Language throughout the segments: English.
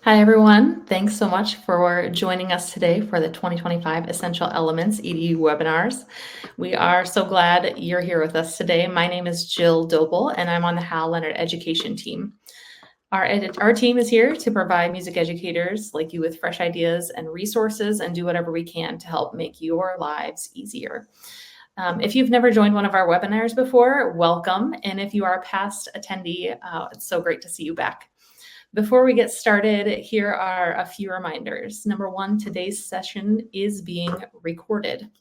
Hi, everyone. Thanks so much for joining us today for the 2025 Essential Elements EDU webinars. We are so glad you're here with us today. My name is Jill Doble, and I'm on the Hal Leonard Education team. Our team is here to provide music educators like you with fresh ideas and resources and do whatever we can to help make your lives easier. If you've never joined one of our webinars before, welcome. And if you are a past attendee, it's so great to see you back. Before we get started, here are a few reminders. Number one, today's session is being recorded.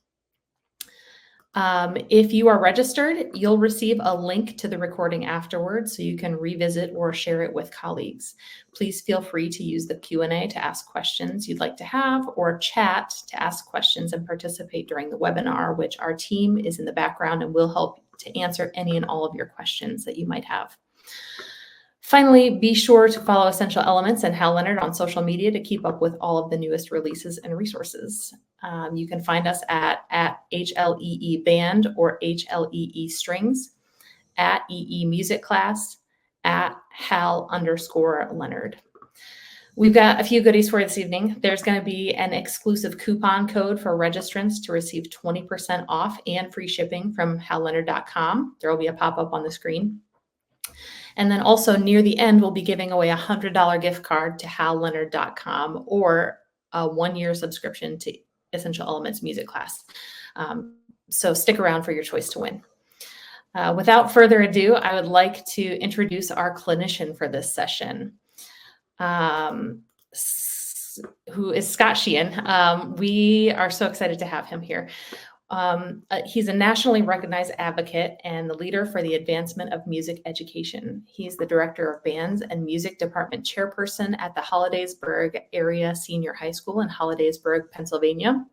If you are registered, you'll receive a link to the recording afterwards so you can revisit or share it with colleagues. Please feel free to use the Q&A to ask questions you'd like to have, or chat to ask questions and participate during the webinar, which our team is in the background and will help to answer any and all of your questions that you might have. Finally, be sure to follow Essential Elements and Hal Leonard on social media to keep up with all of the newest releases and resources. You can find us at HLEE Band or HLEE Strings, at EE Music Class, at Hal_Leonard. We've got a few goodies for you this evening. There's going to be an exclusive coupon code for registrants to receive 20% off and free shipping from halleonard.com. There will be a pop-up on the screen. And then also near the end, we'll be giving away a $100 gift card to halleonard.com or a 1-year subscription to Essential Elements Music Class. So stick around for your choice to win. Without further ado, I would like to introduce our clinician for this session, who is Scott Sheehan. We are so excited to have him here. He's a nationally recognized advocate and the leader for the advancement of music education. He's the director of bands and music department chairperson at the Hollidaysburg Area Senior High School in Hollidaysburg, Pennsylvania,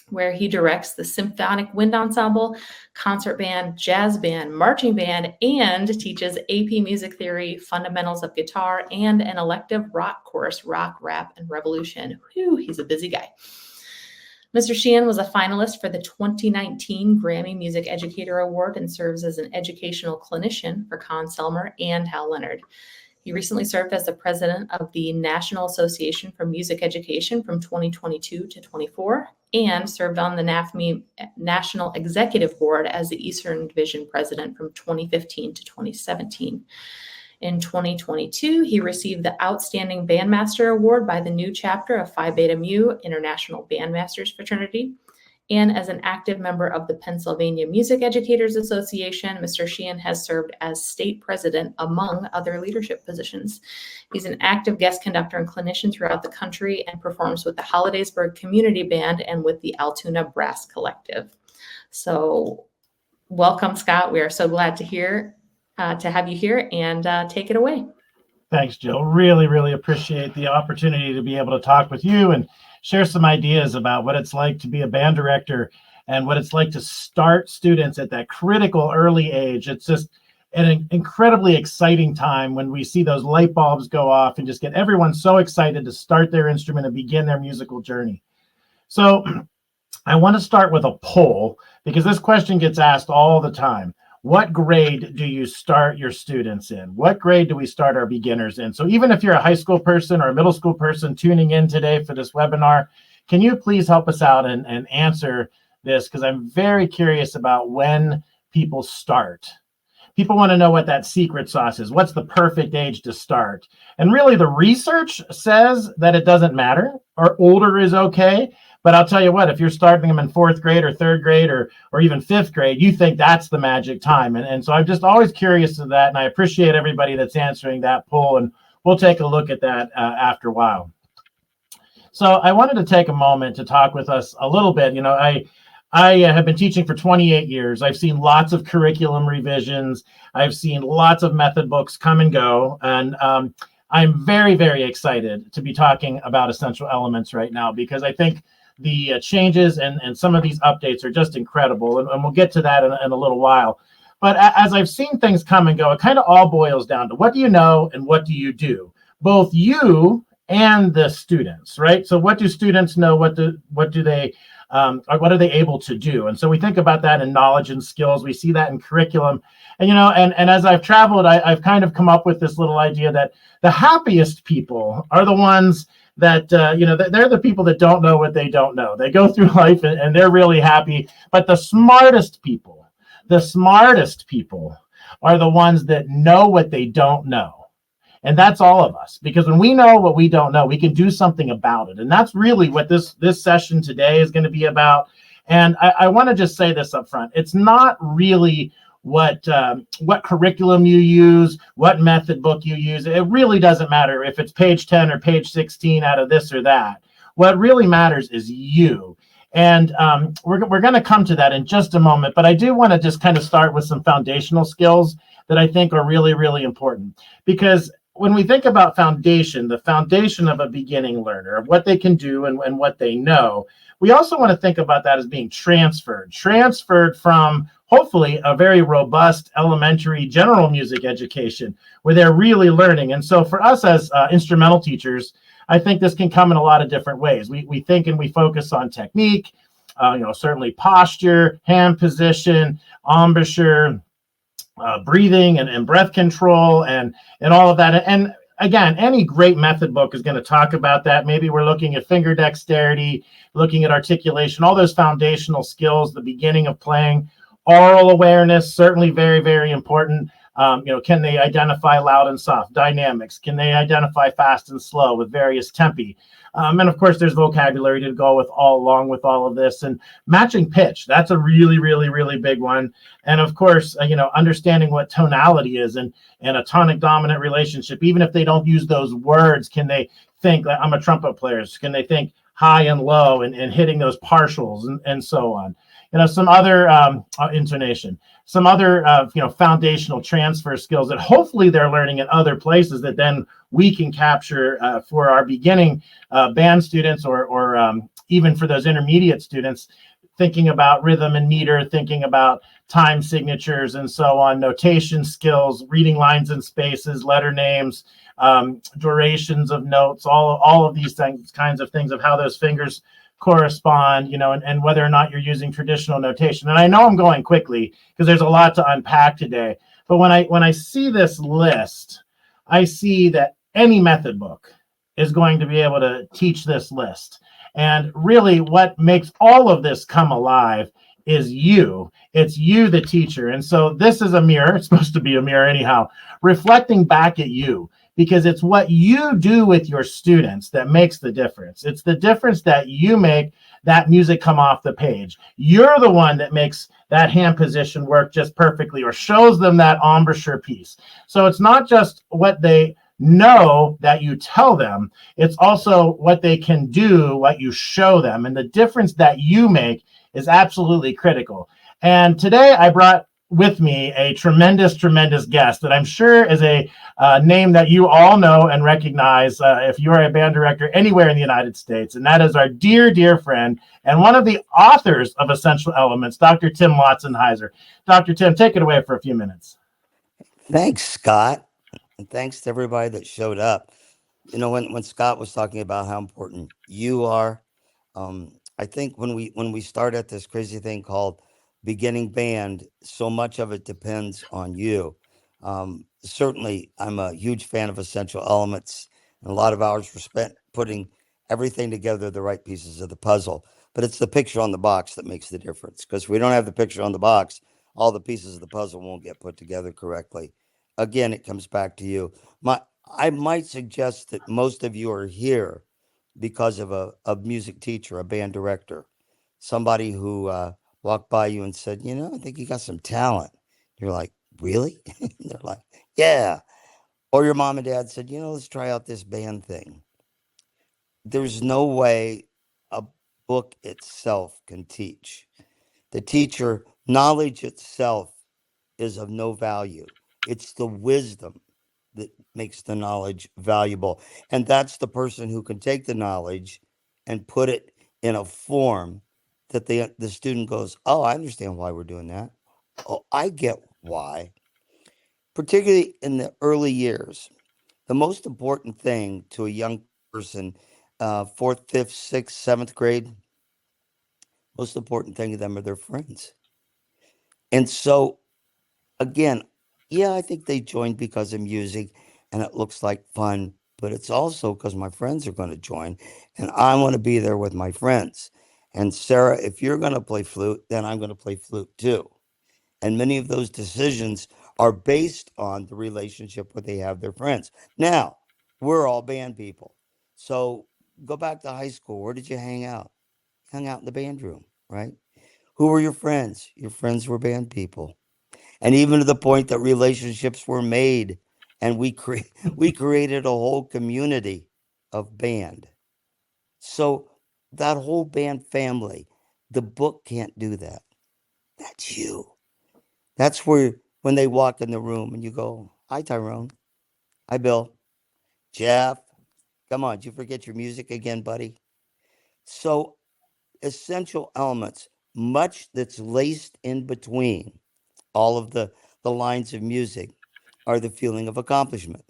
where he directs the Symphonic Wind Ensemble, concert band, jazz band, marching band, and teaches AP Music Theory, fundamentals of guitar, and an elective rock course, Rock, Rap, and Revolution. Whew, he's a busy guy. Mr. Sheehan was a finalist for the 2019 Grammy Music Educator Award and serves as an educational clinician for Con Selmer and Hal Leonard. He recently served as the president of the National Association for Music Education from 2022 to 24 and served on the NAFME National Executive Board as the Eastern Division president from 2015 to 2017. In 2022, he received the Outstanding Bandmaster Award by the new chapter of Phi Beta Mu International Bandmasters Fraternity. And as an active member of the Pennsylvania Music Educators Association, Mr. Sheehan has served as state president, among other leadership positions. He's an active guest conductor and clinician throughout the country and performs with the Hollidaysburg Community Band and with the Altoona Brass Collective. So welcome, Scott. We are so glad to have you here, and take it away. Thanks, Jill. Really, really appreciate the opportunity to be able to talk with you and share some ideas about what it's like to be a band director and what it's like to start students at that critical early age. It's just an incredibly exciting time when we see those light bulbs go off and just get everyone so excited to start their instrument and begin their musical journey. So I want to start with a poll because this question gets asked all the time. What grade do you start your students in? What grade do we start our beginners in? So even if you're a high school person or a middle school person tuning in today for this webinar, can you please help us out and answer this? Because I'm very curious about when people start. People want to know what that secret sauce is. What's the perfect age to start? And really the research says that it doesn't matter, or older is okay. But I'll tell you what, if you're starting them in 4th grade or 3rd grade or even 5th grade, you think that's the magic time. And so I'm just always curious of that. And I appreciate everybody that's answering that poll. And we'll take a look at that after a while. So I wanted to take a moment to talk with us a little bit. You know, I have been teaching for 28 years. I've seen lots of curriculum revisions. I've seen lots of method books come and go. And I'm very, very excited to be talking about Essential Elements right now because I think the changes and some of these updates are just incredible. And we'll get to that in a little while. But as I've seen things come and go, it kind of all boils down to what do you know and what do you do? Both you and the students, right? So what do students know? What do they or what are they able to do? And so we think about that in knowledge and skills. We see that in curriculum. And, and as I've traveled, I've kind of come up with this little idea that the happiest people are the ones that, they're the people that don't know what they don't know. They go through life and they're really happy. But the smartest people are the ones that know what they don't know. And that's all of us, because when we know what we don't know, we can do something about it. And that's really what this session today is going to be about. And I want to just say this up front. It's not really what curriculum you use, what method book you use. It really doesn't matter if it's page 10 or page 16 out of this or that. What really matters is you. And we're going to come to that in just a moment. But I do want to just kind of start with some foundational skills that I think are really, really important. Because when we think about foundation, the foundation of a beginning learner, of what they can do and what they know, we also want to think about that as being transferred from hopefully a very robust elementary general music education where they're really learning. And so for us as instrumental teachers, I think this can come in a lot of different ways. We think and we focus on technique, certainly posture, hand position, embouchure, breathing and breath control and all of that. And again, any great method book is going to talk about that. Maybe we're looking at finger dexterity, looking at articulation, all those foundational skills, the beginning of playing. Oral awareness, certainly very, very important. Can they identify loud and soft? Dynamics. Can they identify fast and slow with various tempi? And of course, there's vocabulary to go along with all of this. And matching pitch, that's a really, really, really big one. And of course, understanding what tonality is and a tonic dominant relationship. Even if they don't use those words, can they think, I'm a trumpet player, can they think high and low and hitting those partials and so on? Some other intonation, some other foundational transfer skills that hopefully they're learning in other places that then we can capture for our beginning band students or even for those intermediate students, thinking about rhythm and meter, thinking about time signatures and so on, notation skills, reading lines and spaces, letter names, durations of notes, all of these kinds of things of how those fingers correspond, and whether or not you're using traditional notation. And I know I'm going quickly because there's a lot to unpack today. But when I see this list, I see that any method book is going to be able to teach this list. And really what makes all of this come alive is you. It's you, the teacher. And so this is a mirror. It's supposed to be a mirror anyhow, reflecting back at you. Because it's what you do with your students that makes the difference. It's the difference that you make that music come off the page. You're the one that makes that hand position work just perfectly or shows them that embouchure piece. So it's not just what they know that you tell them, it's also what they can do, what you show them. And the difference that you make is absolutely critical. And today I brought with me a tremendous guest that I'm sure is a name that you all know and recognize if you are a band director anywhere in the United States. And that is our dear friend and one of the authors of Essential Elements, Dr. Tim Lautzenheiser. Dr. Tim, take it away for a few minutes. Thanks, Scott. And thanks to everybody that showed up. When Scott was talking about how important you are, I think when we start at this crazy thing called beginning band, so much of it depends on you. Certainly, I'm a huge fan of Essential Elements, and a lot of hours were spent putting everything together, the right pieces of the puzzle. But it's the picture on the box that makes the difference, because if we don't have the picture on the box, all the pieces of the puzzle won't get put together correctly. Again, it comes back to you. I might suggest that most of you are here because of a music teacher, a band director, somebody who walked by you and said, I think you got some talent. You're like, really? They're like, yeah. Or your mom and dad said, let's try out this band thing. There's no way a book itself can teach. The teacher, knowledge itself is of no value. It's the wisdom that makes the knowledge valuable. And that's the person who can take the knowledge and put it in a form that the student goes, oh, I understand why we're doing that. Oh, I get why. Particularly in the early years, the most important thing to a young person, fourth, fifth, sixth, seventh grade, most important thing to them are their friends. And so, again, yeah, I think they joined because of music and it looks like fun, but it's also because my friends are going to join and I want to be there with my friends. And Sarah, if you're going to play flute, then I'm going to play flute too. And many of those decisions are based on the relationship where they have their friends. Now, we're all band people. So go back to high school. Where did you hang out? Hung out in the band room, right? Who were your friends? Your friends were band people. And even to the point that relationships were made and we created a whole community of band. So that whole band family, the book can't do that. That's you. That's where when they walk in the room and you go, hi, Tyrone. Hi, Bill. Jeff. Come on, did you forget your music again, buddy? So, essential elements, much that's laced in between all of the lines of music, are the feeling of accomplishment.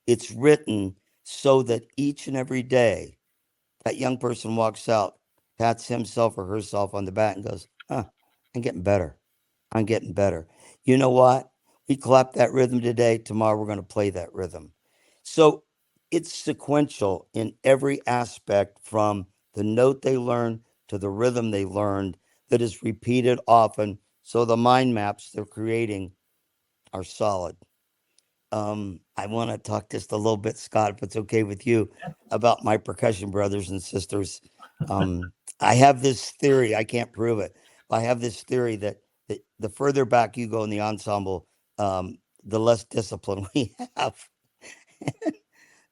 It's written so that each and every day that young person walks out, pats himself or herself on the back and goes, I'm getting better. I'm getting better. You know what? We clapped that rhythm today. Tomorrow we're going to play that rhythm. So it's sequential in every aspect from the note they learn to the rhythm they learned that is repeated often. So the mind maps they're creating are solid. I want to talk just a little bit, Scott, if it's okay with you, about my percussion brothers and sisters. I have this theory, I can't prove it, but I have this theory that the further back you go in the ensemble, the less discipline we have.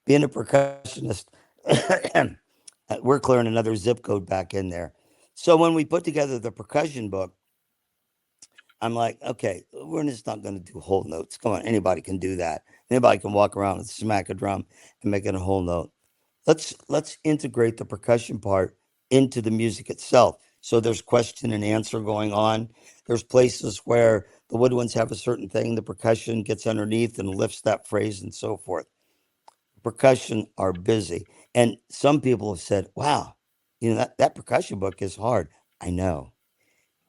Being a percussionist, we're clearing another zip code back in there. So when we put together the percussion book, I'm like, okay, we're just not going to do whole notes. Come on, anybody can do that. Anybody can walk around and smack a drum and make it a whole note. Let's integrate the percussion part into the music itself. So there's question and answer going on. There's places where the woodwinds have a certain thing, the percussion gets underneath and lifts that phrase and so forth. Percussion are busy. And some people have said, wow, that percussion book is hard. I know,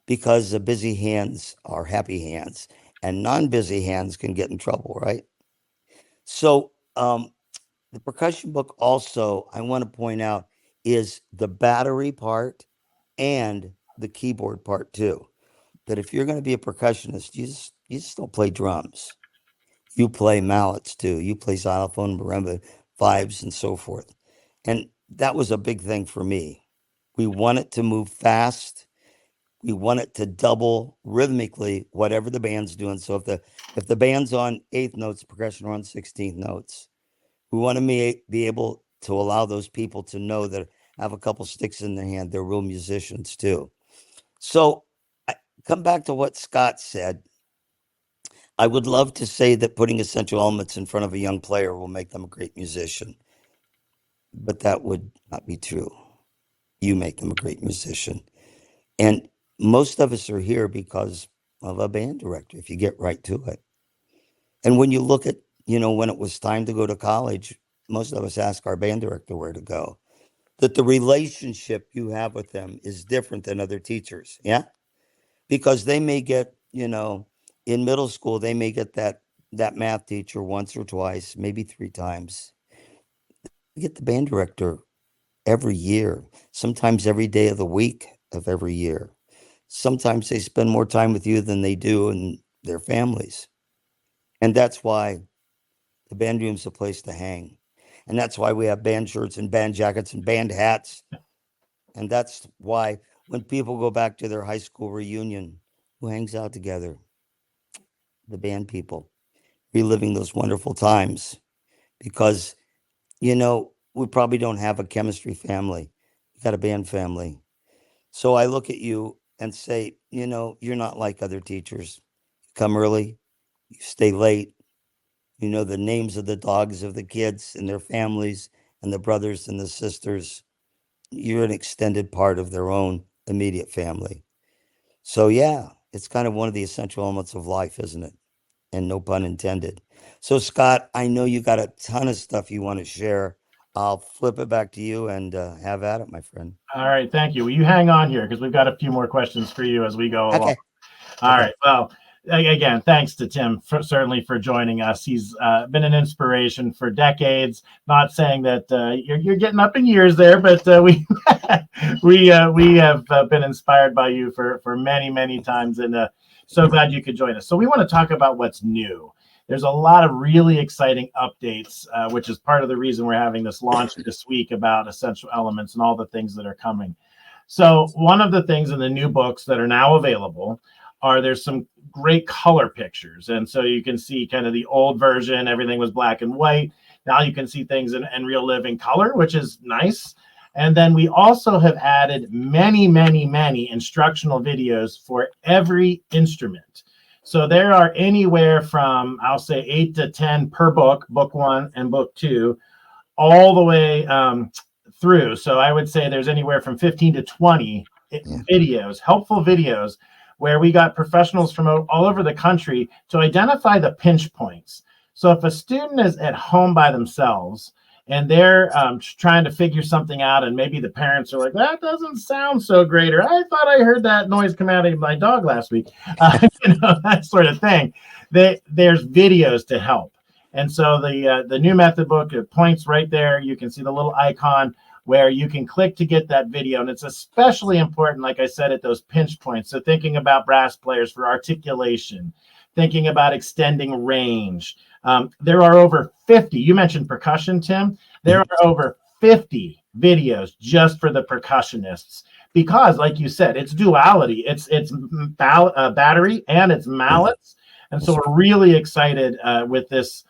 because the busy hands are happy hands and non-busy hands can get in trouble, right? So the percussion book also, I want to point out, is the battery part and the keyboard part too. That if you're going to be a percussionist, you just don't play drums. You play mallets too. You play xylophone, marimba, vibes, and so forth. And that was a big thing for me. We want it to move fast. We want it to double rhythmically whatever the band's doing. So if the band's on eighth notes, percussion are on 16th notes. We want to be able to allow those people to know that have a couple sticks in their hand. They're real musicians too. So I come back to what Scott said. I would love to say that putting essential elements in front of a young player will make them a great musician, but that would not be true. You make them a great musician. And most of us are here because of a band director, if you get right to it. And when you look at, when it was time to go to college, most of us ask our band director where to go. That the relationship you have with them is different than other teachers. Yeah. Because they may get, in middle school, they may get that math teacher once or twice, maybe three times. They get the band director every year, sometimes every day of the week of every year. Sometimes they spend more time with you than they do in their families. And that's why the band room's a place to hang. And that's why we have band shirts and band jackets and band hats. And that's why when people go back to their high school reunion, who hangs out together? The band people, reliving those wonderful times. Because, we probably don't have a chemistry family. We got a band family. So I look at you and say, you're not like other teachers. You come early, you stay late, you know the names of the dogs of the kids and their families and the brothers and the sisters. You're an extended part of their own immediate family. So, yeah, it's kind of one of the essential elements of life, isn't it? And no pun intended. So, Scott, I know you got a ton of stuff you want to share. I'll flip it back to you and have at it, my friend. All right, thank you. Will you hang on here because we've got a few more questions for you as we go along. Okay. All Okay. right. Well, again, thanks to Tim certainly for joining us. He's been an inspiration for decades. Not saying that you're getting up in years there, but we we have been inspired by you for many times, and so glad you could join us. So we want to talk about what's new. There's a lot of really exciting updates, which is part of the reason we're having this launch this week about essential elements and all the things that are coming. So one of the things in the new books that are now available there's some great color pictures. And so you can see kind of the old version, everything was black and white. Now you can see things in real living color, which is nice. And then we also have added many instructional videos for every instrument. So there are anywhere from, I'll say 8 to 10 per book, book 1 and book 2, all the way through. So I would say there's anywhere from 15 to 20 videos, helpful videos, where we got professionals from all over the country to identify the pinch points. So if a student is at home by themselves and they're trying to figure something out, and maybe the parents are like, that doesn't sound so great, or I thought I heard that noise come out of my dog last week, that sort of thing, there's videos to help. And so the new method book, it points right there. You can see the little icon where you can click to get that video. And it's especially important, like I said, at those pinch points. So thinking about brass players for articulation, thinking about extending range. There are over 50, you mentioned percussion, Tim. There are over 50 videos just for the percussionists, because like you said, it's duality. It's battery and it's mallets. And so we're really excited with this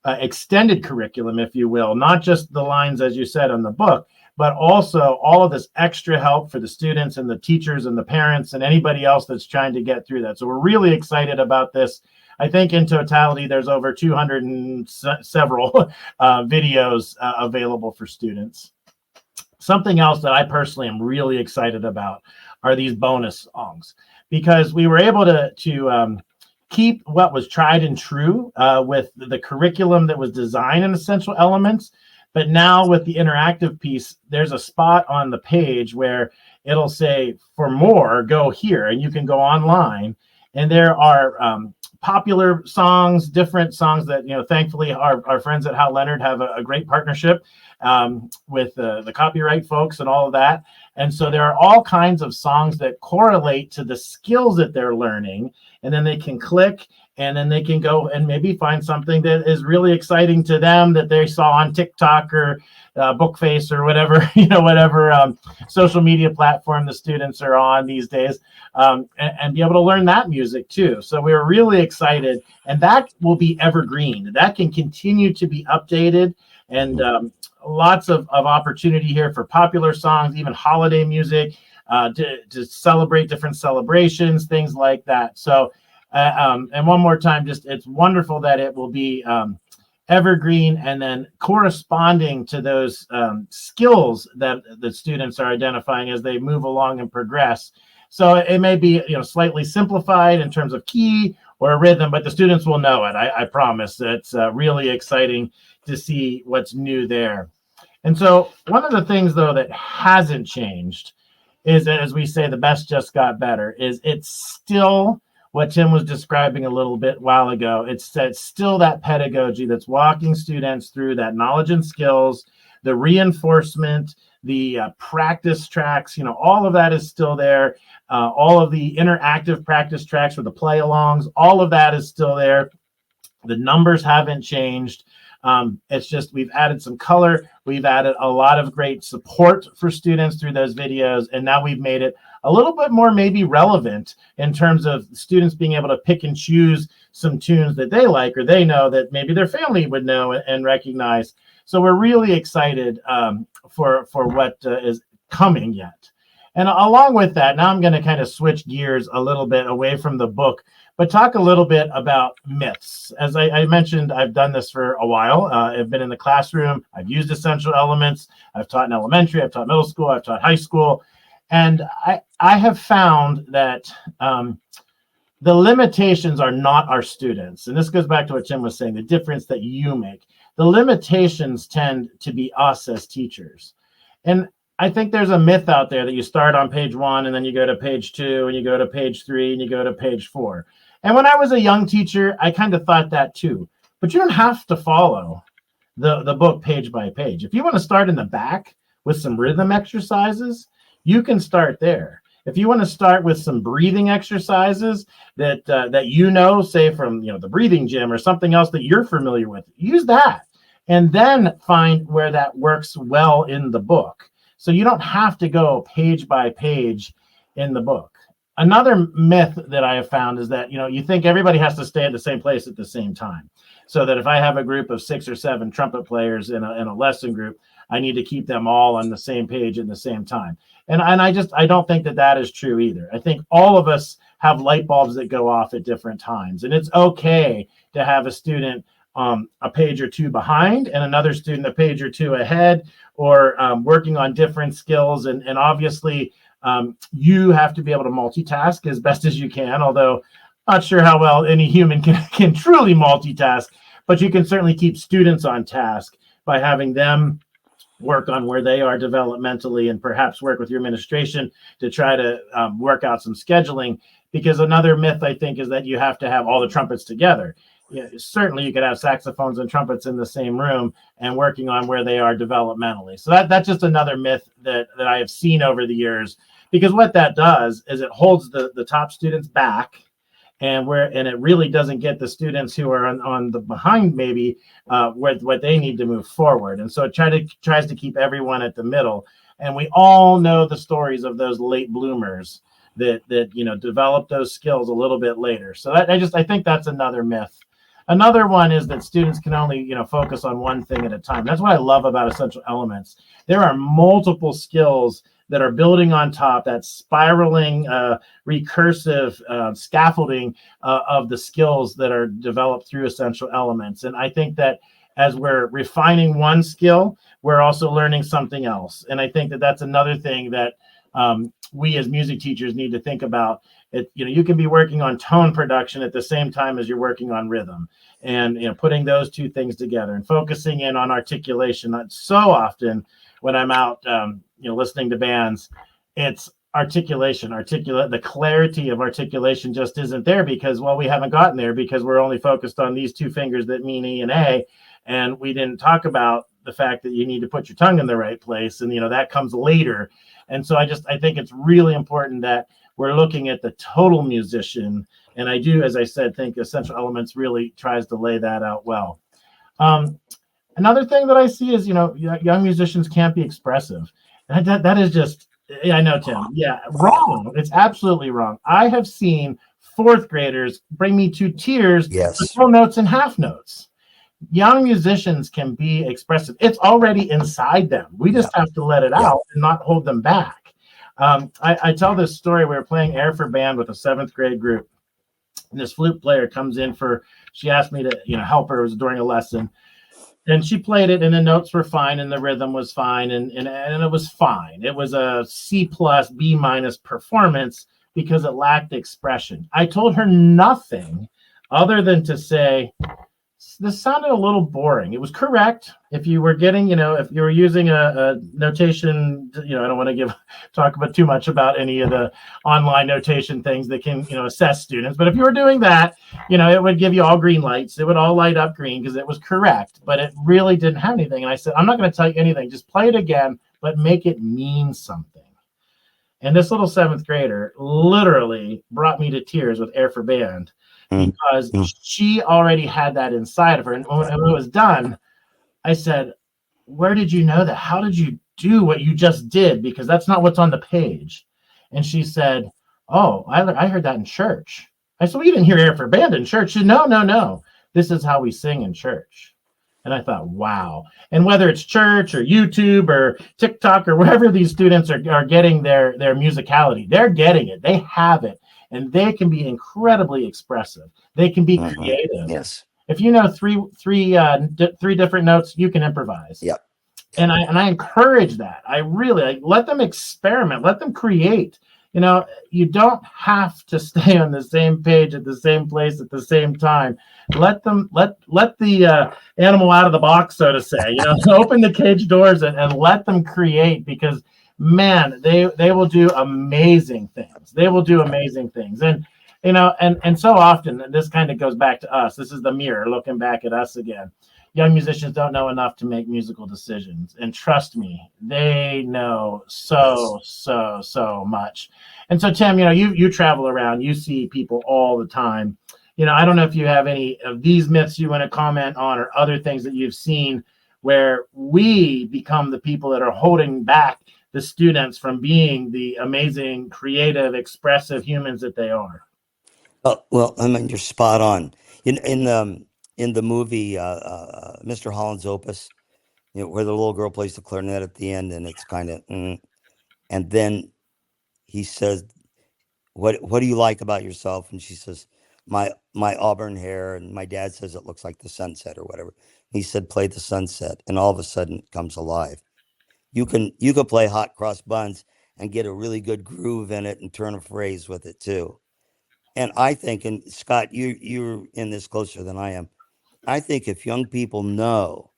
extended curriculum, if you will, not just the lines, as you said, on the book, but also all of this extra help for the students and the teachers and the parents and anybody else that's trying to get through that. So we're really excited about this. I think in totality, there's over 200 and several videos available for students. Something else that I personally am really excited about are these bonus songs, because we were able to keep what was tried and true with the curriculum that was designed in Essential Elements. But now with the interactive piece, there's a spot on the page where it'll say, for more, go here, and you can go online. And there are popular songs, different songs that, thankfully our friends at Hal Leonard have a great partnership with the copyright folks and all of that. And so there are all kinds of songs that correlate to the skills that they're learning. And then they can click, and then they can go and maybe find something that is really exciting to them that they saw on TikTok or Bookface or whatever, whatever social media platform the students are on these days, and be able to learn that music too. So we're really excited, and that will be evergreen. That can continue to be updated, and lots of opportunity here for popular songs, even holiday music, to celebrate different celebrations, things like that. So, and one more time, just it's wonderful that it will be evergreen, and then corresponding to those skills that the students are identifying as they move along and progress. So it may be slightly simplified in terms of key or a rhythm, but the students will know it. I promise. It's really exciting to see what's new there. And so one of the things, though, that hasn't changed is, as we say, the best just got better, is it's still what Tim was describing a little bit while ago. It's still that pedagogy that's walking students through that knowledge and skills, the reinforcement, the practice tracks, all of that is still there. All of the interactive practice tracks for the play-alongs, all of that is still there. The numbers haven't changed. It's just we've added some color. We've added a lot of great support for students through those videos. And now we've made it a little bit more maybe relevant in terms of students being able to pick and choose some tunes that they like, or they know that maybe their family would know and recognize. So we're really excited for what is coming yet. And along with that, now I'm going to kind of switch gears a little bit away from the book, but talk a little bit about myths. As I mentioned, I've done this for a while. I've been in the classroom. I've used Essential Elements. I've taught in elementary. I've taught middle school. I've taught high school. And I have found that the limitations are not our students. And this goes back to what Tim was saying, the difference that you make. The limitations tend to be us as teachers. And I think there's a myth out there that you start on page 1 and then you go to page 2 and you go to page 3 and you go to page 4. And when I was a young teacher, I kind of thought that too. But you don't have to follow the book page by page. If you want to start in the back with some rhythm exercises, you can start there. If you want to start with some breathing exercises that say from the breathing gym or something else that you're familiar with, use that, and then find where that works well in the book. So you don't have to go page by page in the book. Another myth that I have found is that you think everybody has to stay at the same place at the same time. So that if I have a group of 6 or 7 trumpet players in a lesson group, I need to keep them all on the same page at the same time. And I don't think that is true either. I think all of us have light bulbs that go off at different times. And it's okay to have a student a page or 2 behind and another student a page or 2 ahead, or working on different skills. And obviously you have to be able to multitask as best as you can, although not sure how well any human can truly multitask, but you can certainly keep students on task by having them work on where they are developmentally and perhaps work with your administration to try to work out some scheduling. Because another myth, I think, is that you have to have all the trumpets together. Yeah, certainly you could have saxophones and trumpets in the same room and working on where they are developmentally. So that's just another myth that I have seen over the years, because what that does is it holds the top students back, and it really doesn't get the students who are on the behind maybe with what they need to move forward. And so it tries to keep everyone at the middle. And we all know the stories of those late bloomers that develop those skills a little bit later. So I think that's another myth. Another one is that students can only focus on one thing at a time. That's what I love about Essential Elements. There are multiple skills that are building on top, that spiraling, recursive scaffolding of the skills that are developed through Essential Elements. And I think that as we're refining one skill, we're also learning something else. And I think that that's another thing that we as music teachers need to think about. You can be working on tone production at the same time as you're working on rhythm, and putting those two things together and focusing in on articulation. So often when I'm out listening to bands, it's articulation. The clarity of articulation just isn't there because we haven't gotten there because we're only focused on these 2 fingers that mean E and A, and we didn't talk about the fact that you need to put your tongue in the right place, and that comes later. And so I think it's really important that we're looking at the total musician. And I do, as I said, think Essential Elements really tries to lay that out well. Another thing that I see is, young musicians can't be expressive. And that is just, I know, Tim. Yeah, wrong. It's absolutely wrong. I have seen 4th graders bring me to tears with full notes and half notes. Young musicians can be expressive. It's already inside them. We just have to let it out and not hold them back. I tell this story. We were playing air for band with a 7th grade group. And this flute player comes in she asked me to, help her. It was during a lesson. And she played it, and the notes were fine, and the rhythm was fine, and it was fine. It was a C+, B- performance because it lacked expression. I told her nothing other than to say, this sounded a little boring. It was correct. If you were getting, if you were using a notation, I don't want to talk about too much about any of the online notation things that can, assess students. But if you were doing that, it would give you all green lights. It would all light up green because it was correct, but it really didn't have anything. And I said, I'm not going to tell you anything. Just play it again, but make it mean something. And this little 7th grader literally brought me to tears with Air for Band, because she already had that inside of her. And when it was done, I said, where did you know that? How did you do what you just did? Because that's not what's on the page. And she said, oh, I heard that in church. I said, well, you didn't hear Air for Band in church. She said, no. This is how we sing in church. And I thought, wow. And whether it's church or YouTube or TikTok or wherever these students are getting their musicality, they're getting it. They have it. And they can be incredibly expressive. They can be creative. Yes. If you know three different notes, you can improvise. Yep. And I encourage that. I really let them experiment. Let them create. you know, you don't have to stay on the same page at the same place at the same time. Let the animal out of the box, so to say. You know, open the cage doors and let them create, because man, they will do amazing things. They will do amazing things. And you know, and so often, and this kind of goes back to us. This is the mirror looking back at us again. Young musicians don't know enough to make musical decisions, and trust me, they know so much. And so, Tim, you know, you travel around, you see people all the time. You know, I don't know if you have any of these myths you want to comment on, or other things that you've seen where we become the people that are holding back the students from being the amazing, creative, expressive humans that they are. Well, I mean, you're spot on. In the movie Mr. Holland's Opus, you know, where the little girl plays the clarinet at the end, and it's kind of, and then he says, what do you like about yourself? And she says, my auburn hair, and my dad says it looks like the sunset or whatever. He said, play the sunset, and all of a sudden it comes alive. You can play hot cross buns and get a really good groove in it and turn a phrase with it too. And I think, and Scott, you're in this closer than I am. I think if young people know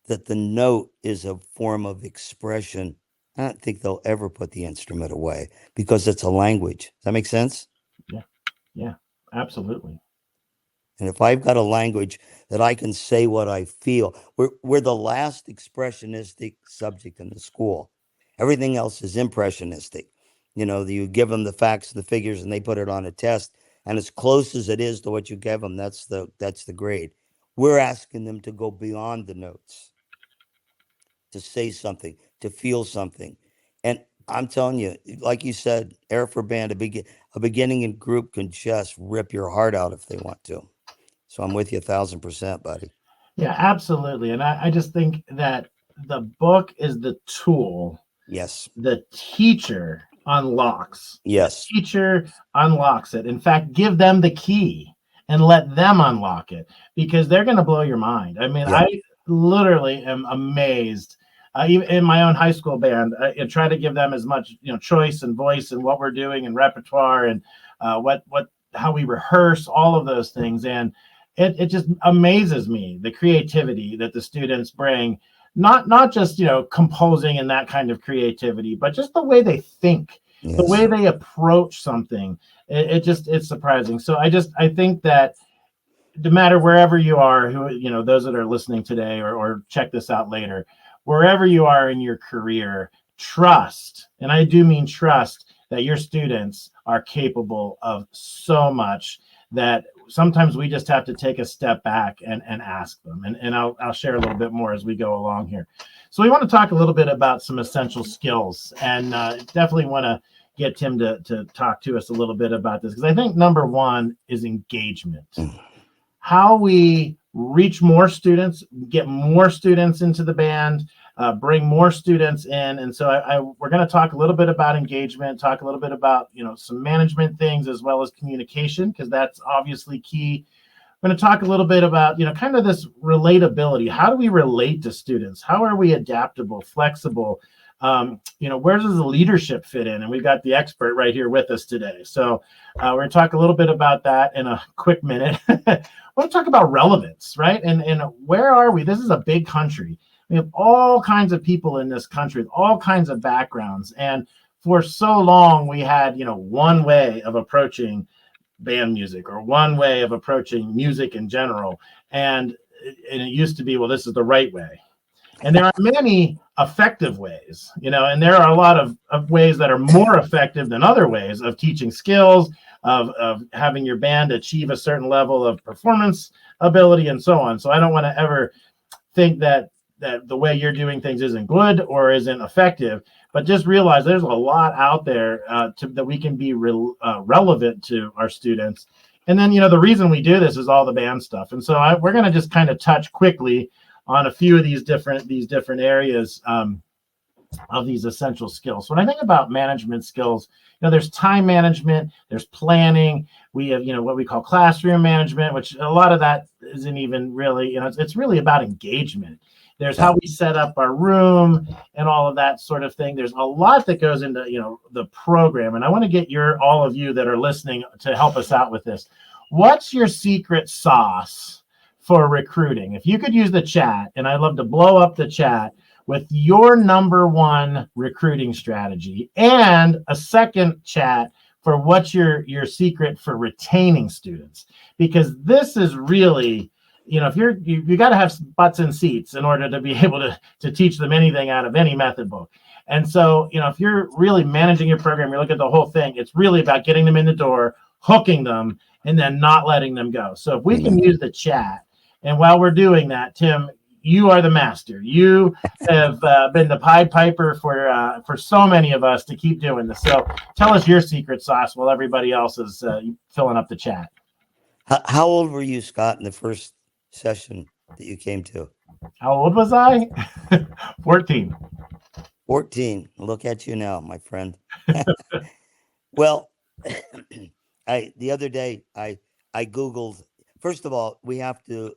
that the note is a form of expression, I don't think they'll ever put the instrument away, because it's a language. Does that make sense? Yeah, absolutely. And if I've got a language that I can say what I feel, we're the last expressionistic subject in the school. Everything else is impressionistic. You know, you give them the facts, the figures, and they put it on a test. And as close as it is to what you give them, that's the grade. We're asking them to go beyond the notes, to say something, to feel something. And I'm telling you, like you said, air for band, a beginning and group can just rip your heart out if they want to. So I'm with you 1,000%, buddy. Yeah, absolutely. And I just think that the book is the tool. Yes. The teacher unlocks. Yes. The teacher unlocks it. In fact, give them the key and let them unlock it, because they're going to blow your mind. I mean, Yeah. I literally am amazed. Even in my own high school band, I try to give them as much, you know, choice and voice and what we're doing and repertoire and how we rehearse, all of those things. And it just amazes me, the creativity that the students bring, not just, you know, composing and that kind of creativity, but just the way they think, Yes. the way they approach something. It's surprising. So I think that no matter wherever you are, who, you know, those that are listening today or check this out later, wherever you are in your career, trust, and I do mean trust, that your students are capable of so much that sometimes we just have to take a step back and ask them. And I'll share a little bit more as we go along here. So we want to talk a little bit about some essential skills, and definitely want to get Tim to talk to us a little bit about this, because I think number one is engagement. How we reach more students, get more students into the band, bring more students in. And so we're going to talk a little bit about engagement, talk a little bit about, you know, some management things as well as communication, because that's obviously key. I'm going to talk a little bit about, you know, kind of this relatability. How do we relate to students? How are we adaptable, flexible? You know, where does the leadership fit in? And we've got the expert right here with us today. So we're going to talk a little bit about that in a quick minute. I want to talk about relevance, right? And where are we? This is a big country. We have all kinds of people in this country with all kinds of backgrounds. And for so long, we had, you know, one way of approaching band music, or one way of approaching music in general. And it used to be, well, this is the right way. And there are many effective ways, you know, and there are a lot of ways that are more effective than other ways of teaching skills, of having your band achieve a certain level of performance ability, and so on. So I don't want to ever think that the way you're doing things isn't good or isn't effective, but just realize there's a lot out there that we can be relevant to our students. And then, you know, the reason we do this is all the band stuff. And so we're going to just kind of touch quickly on a few of these different areas of these essential skills. So when I think about management skills, you know, there's time management, there's planning. We have, you know, what we call classroom management, which a lot of that isn't even really, you know, it's really about engagement. There's how we set up our room and all of that sort of thing. There's a lot that goes into, the program. And I want to get all of you that are listening to help us out with this. What's your secret sauce for recruiting? If you could use the chat, and I'd love to blow up the chat with your number one recruiting strategy, and a second chat for what's your secret for retaining students, because this is really, if you got to have butts in seats in order to be able to teach them anything out of any method book. And so, if you're really managing your program, you look at the whole thing, it's really about getting them in the door, hooking them, and then not letting them go. So if we can use the chat, and while we're doing that, Tim, you are the master. You have been the Pied Piper for so many of us to keep doing this. So tell us your secret sauce while everybody else is filling up the chat. How old were you, Scott, in the first session that you came to? How old was I? 14. 14. Look at you now, my friend. Well, the other day I Googled. First of all, we have to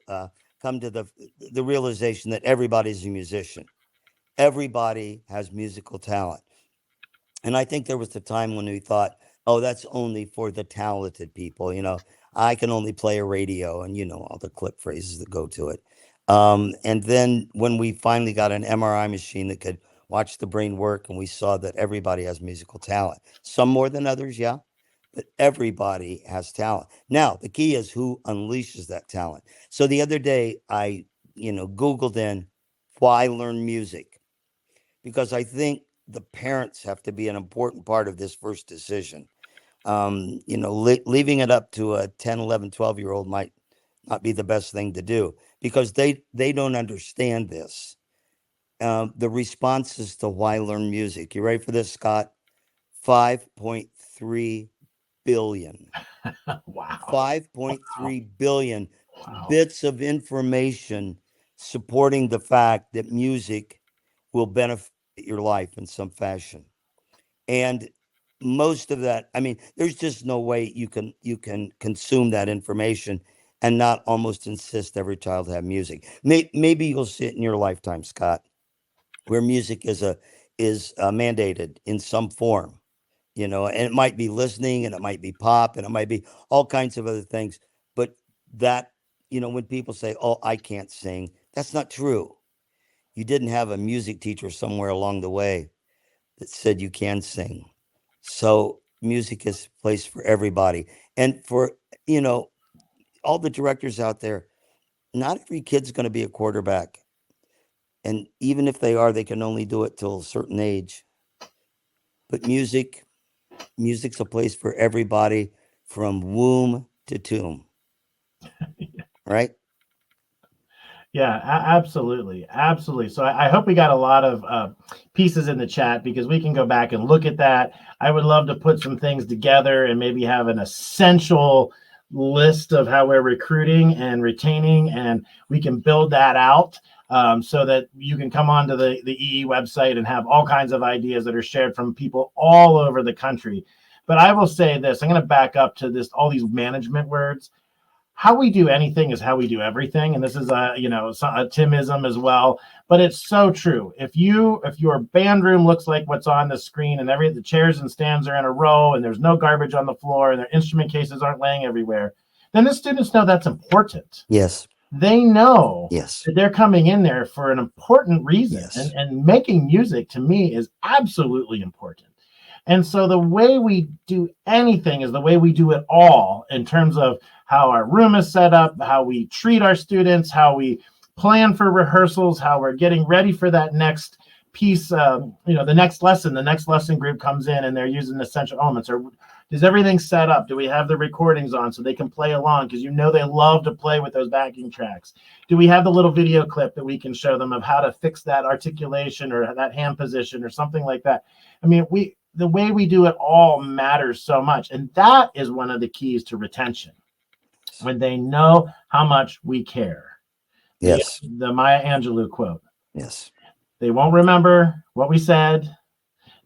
come to the realization that everybody's a musician. Everybody has musical talent. And I think there was a time when we thought, oh, that's only for the talented people. I can only play a radio, and all the clip phrases that go to it. And then when we finally got an MRI machine that could watch the brain work, and we saw that everybody has musical talent, some more than others, yeah, but everybody has talent. Now, the key is who unleashes that talent. So the other day, I, Googled in why learn music, because I think the parents have to be an important part of this first decision. Leaving it up to a 10, 11, 12-year-old might not be the best thing to do, because they don't understand this. The responses to why learn music. You ready for this, Scott? 5.3 billion. Wow. 5.3 billion Wow. bits of information supporting the fact that music will benefit your life in some fashion. And most of that, there's just no way you can consume that information and not almost insist every child have music. Maybe you'll see it in your lifetime, Scott, where music is mandated in some form, and it might be listening, and it might be pop, and it might be all kinds of other things. But that, when people say, oh, I can't sing, that's not true. You didn't have a music teacher somewhere along the way that said you can sing. So music is a place for everybody. And for, all the directors out there, not every kid's going to be a quarterback. And even if they are, they can only do it till a certain age. But music's a place for everybody from womb to tomb. Right? Yeah, absolutely. Absolutely. So I hope we got a lot of pieces in the chat, because we can go back and look at that. I would love to put some things together and maybe have an essential list of how we're recruiting and retaining, and we can build that out so that you can come onto the EE website and have all kinds of ideas that are shared from people all over the country. But I will say this, I'm going to back up to this, all these management words. How we do anything is how we do everything. And this is a Timism as well, but it's so true. If your band room looks like what's on the screen, and the chairs and stands are in a row, and there's no garbage on the floor, and their instrument cases aren't laying everywhere, then the students know that's important. Yes. They know yes. that they're coming in there for an important reason. Yes. And making music, to me, is absolutely important. And so the way we do anything is the way we do it all, in terms of how our room is set up, how we treat our students, how we plan for rehearsals, how we're getting ready for that next piece, the next lesson group comes in and they're using essential elements. Or is everything set up? Do we have the recordings on so they can play along? Because they love to play with those backing tracks. Do we have the little video clip that we can show them of how to fix that articulation or that hand position or something like that? The way we do it all matters so much. And that is one of the keys to retention, when they know how much we care. Yes. The Maya Angelou quote. Yes. They won't remember what we said.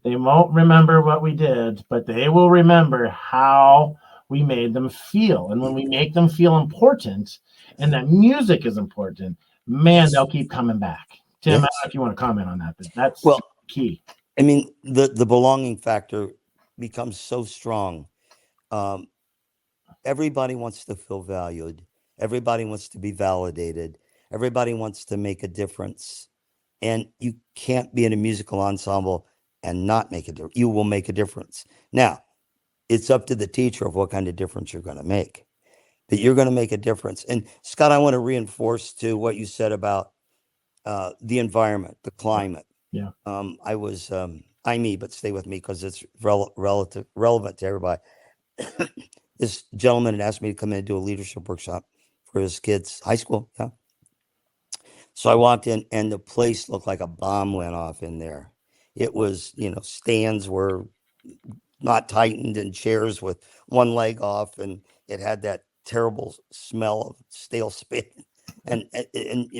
They won't remember what we did, but they will remember how we made them feel. And when we make them feel important, and that music is important, man, they'll keep coming back. Tim, I don't Yes. know if you want to comment on that, but that's Well, key. I mean, the belonging factor becomes so strong. Um, Everybody wants to feel valued. Everybody wants to be validated. Everybody wants to make a difference. And you can't be in a musical ensemble and not make a difference. You will make a difference. Now, it's up to the teacher of what kind of difference you're going to make. But you're going to make a difference. And Scott, I want to reinforce to what you said about the environment, the climate. Yeah. I me, but stay with me because it's relevant to everybody. This gentleman had asked me to come in and do a leadership workshop for his kids' high school. Yeah. So I walked in and the place looked like a bomb went off in there. It was, stands were not tightened and chairs with one leg off, and it had that terrible smell of stale spit, and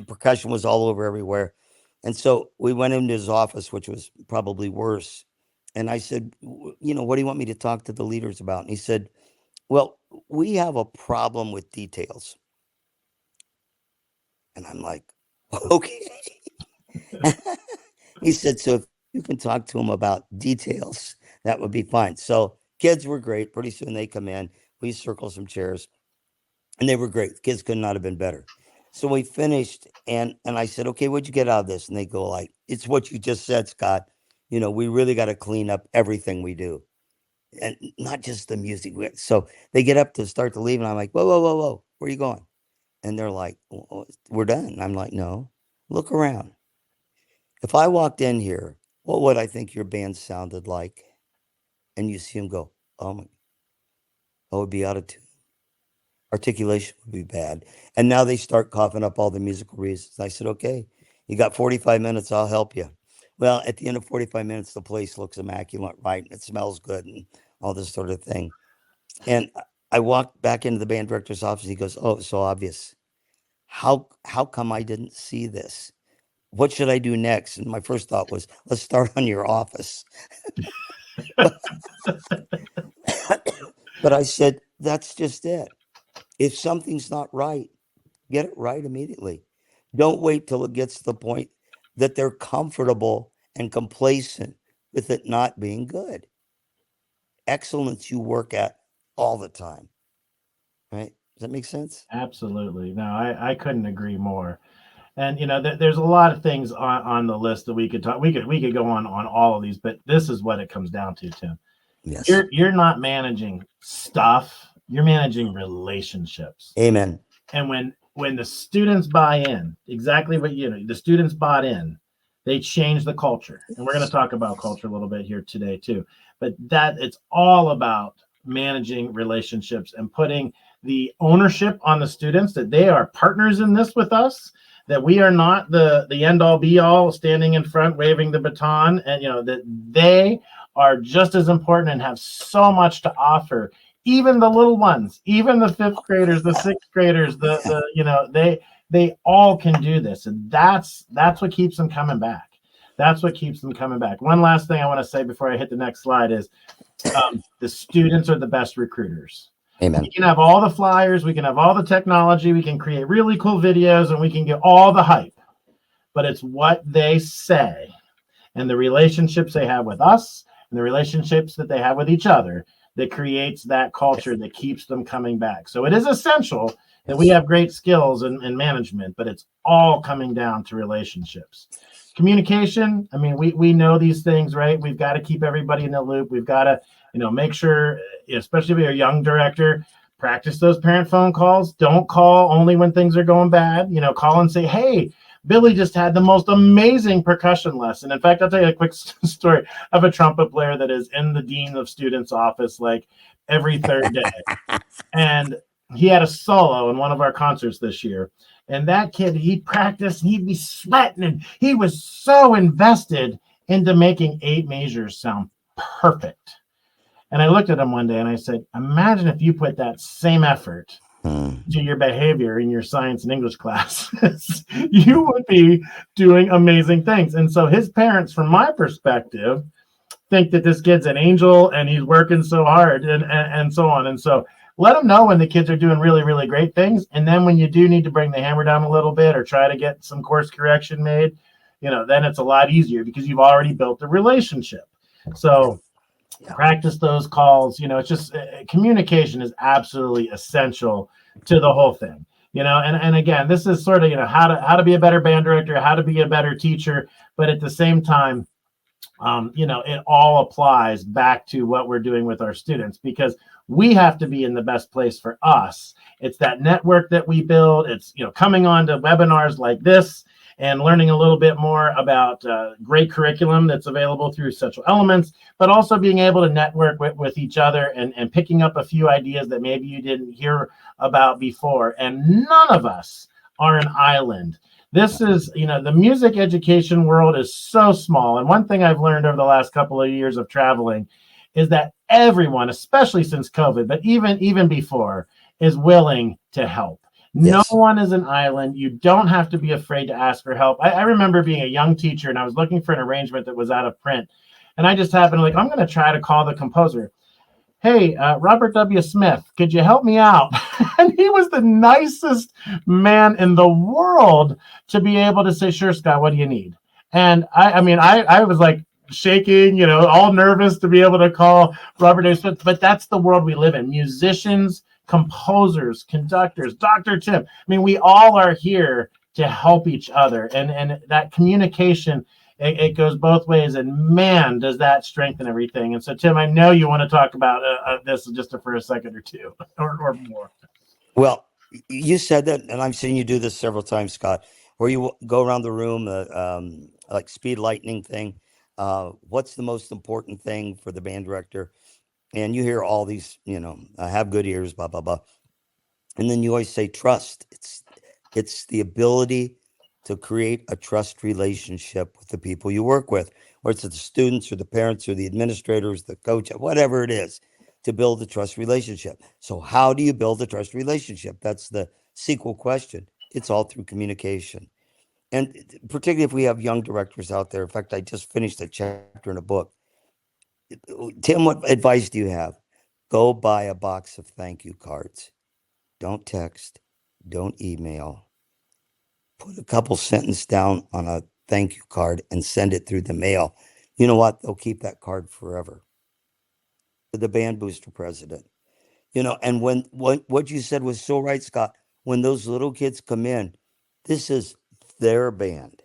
percussion was all over everywhere. And so we went into his office, which was probably worse. And I said, what do you want me to talk to the leaders about? And he said, well, we have a problem with details. And I'm like, okay. He said, so if you can talk to him about details, that would be fine. So kids were great. Pretty soon they come in. We circle some chairs and they were great. Kids could not have been better. So we finished and I said, okay, what'd you get out of this? And they go like, it's what you just said, Scott. We really got to clean up everything we do. And not just the music. So they get up to start to leave. And I'm like, whoa, whoa, whoa, whoa. Where are you going? And they're like, well, we're done. And I'm like, no, look around. If I walked in here, what would I think your band sounded like? And you see them go, oh my, I would be out of tune. Articulation would be bad. And now they start coughing up all the musical reasons. I said, okay, you got 45 minutes. I'll help you. Well, at the end of 45 minutes, the place looks immaculate, right? And it smells good and all this sort of thing. And I walked back into the band director's office. He goes, oh, it's so obvious. How come I didn't see this? What should I do next? And my first thought was, let's start on your office. But I said, that's just it. If something's not right, get it right immediately. Don't wait till it gets to the point that they're comfortable and complacent with it not being good. Excellence you work at all the time. Right? Does that make sense? Absolutely. No, I couldn't agree more. And there's a lot of things on the list that we could talk. We could go on all of these, but this is what it comes down to, Tim. Yes. You're not managing stuff. You're managing relationships. Amen. And when the students buy in, exactly what the students bought in, they change the culture. And we're going to talk about culture a little bit here today too. But that it's all about managing relationships and putting the ownership on the students that they are partners in this with us, that we are not the end all be all standing in front waving the baton, and that they are just as important and have so much to offer. Even the little ones, even the fifth graders, the sixth graders, they all can do this, and that's what keeps them coming back. That's what keeps them coming back. One last thing I want to say before I hit the next slide is the students are the best recruiters. Amen. We can have all the flyers, we can have all the technology, we can create really cool videos, and we can get all the hype. But it's what they say and the relationships they have with us and the relationships that they have with each other that creates that culture that keeps them coming back. So it is essential that we have great skills in management, but it's all coming down to relationships. Communication, I mean, we know these things, right? We've got to keep everybody in the loop. We've got to, make sure, especially if you're a young director, practice those parent phone calls. Don't call only when things are going bad. Call and say, hey, Billy just had the most amazing percussion lesson. In fact, I'll tell you a quick story of a trumpet player that is in the dean of students' office like every third day. And he had a solo in one of our concerts this year. And that kid, he'd practice, he'd be sweating, and he was so invested into making 8 measures sound perfect. And I looked at him one day and I said, imagine if you put that same effort to your behavior in your science and English classes, you would be doing amazing things. And so his parents, from my perspective, think that this kid's an angel and he's working so hard and so on. And so let them know when the kids are doing really, really great things. And then when you do need to bring the hammer down a little bit or try to get some course correction made, then it's a lot easier because you've already built the relationship. So practice those calls. It's just communication is absolutely essential to the whole thing. And again, this is sort of, how to be a better band director, how to be a better teacher, but at the same time, it all applies back to what we're doing with our students, because we have to be in the best place for us. It's that network that we build. It's, coming on to webinars like this and learning a little bit more about great curriculum that's available through Central Elements, but also being able to network with each other and picking up a few ideas that maybe you didn't hear about before. And none of us are an island. This is, the music education world is so small. And one thing I've learned over the last couple of years of traveling is that everyone, especially since COVID, but even before, is willing to help. No one is an island. You don't have to be afraid to ask for help. I remember being a young teacher and I was looking for an arrangement that was out of print. And I just happened to I'm going to try to call the composer. Hey, Robert W. Smith, could you help me out? And he was the nicest man in the world to be able to say, sure, Scott, what do you need? And I was like shaking, all nervous to be able to call Robert W. Smith. But that's the world we live in. Musicians, composers, conductors, Dr. Tim. We all are here to help each other. And that communication, it goes both ways, and man, does that strengthen everything. And so, Tim, I know you want to talk about this just for a second or two or more. Well, you said that, and I've seen you do this several times, Scott, where you go around the room, like speed lightning thing. What's the most important thing for the band director? And you hear all these, have good ears, blah, blah, blah. And then you always say trust. It's the ability to create a trust relationship with the people you work with, whether it's the students or the parents or the administrators, the coach, whatever it is, to build a trust relationship. So how do you build a trust relationship? That's the sequel question. It's all through communication. And particularly if we have young directors out there. In fact, I just finished a chapter in a book. Tim, what advice do you have? Go buy a box of thank you cards. Don't text. Don't email. Put a couple sentences down on a thank you card and send it through the mail. You know what? They'll keep that card forever. The band booster president. And when what you said was so right, Scott. When those little kids come in, this is their band.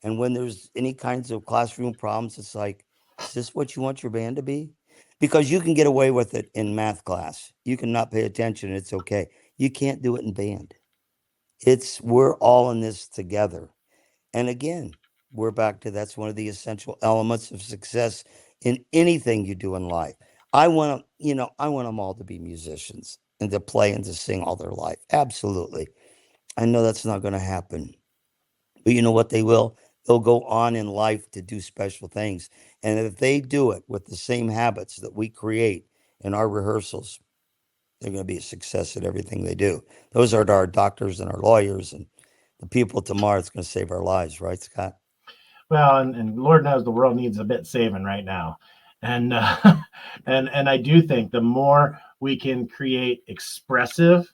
And when there's any kinds of classroom problems, it's like, is this what you want your band to be? Because you can get away with it in math class. You can not pay attention. It's okay. You can't do it in band. We're all in this together. And again, we're back to that's one of the essential elements of success in anything you do in life. I want them all to be musicians and to play and to sing all their life. Absolutely. I know that's not going to happen. But you know what they will? They'll go on in life to do special things. And if they do it with the same habits that we create in our rehearsals, they're going to be a success at everything they do. Those are our doctors and our lawyers and the people tomorrow that's going to save our lives, right, Scott? Well, and Lord knows the world needs a bit saving right now. And and I do think the more we can create expressive